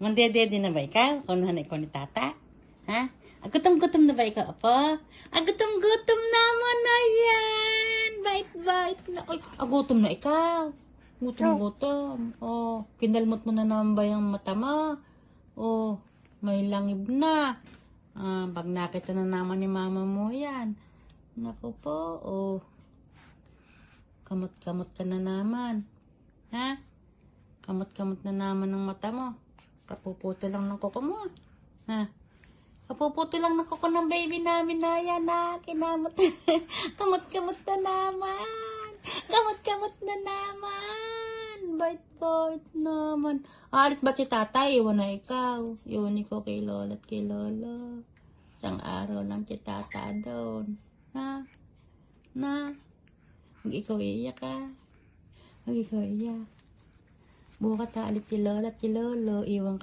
Mandedede na ba ikaw? Kunuhan na ikaw ni tata? Ha? Gutom-gutom na ba ikaw, apo? Gutom-gutom naman na yan. Bait-bait na. Ay, gutom na ikaw. Gutom-gutom. Oh, kinalmot mo na naman ba yung mata mo? Oh, may langib na. Pag nakita na naman ni mama mo yan. Naku po, oh. Kamot-kamot ka na naman. Ha? Kamot-kamot na naman ng mata mo. Kapuputo lang ng kuko mo. Ha? Kapuputo lang ng kuko ng baby namin na yan, ha? Kinamot. Kamot-kamot na naman. Kamot-kamot na naman. Bait-bait naman. Alit ba si tatay? Iwan na ikaw. Iwan ko kay lola at kay lolo. Isang araw lang si tata doon. Ha? Na? Huwag ikaw iiyak, ha? Huwag ikaw iiyak. Bukas alit si lola at si lolo. Iwan kayo.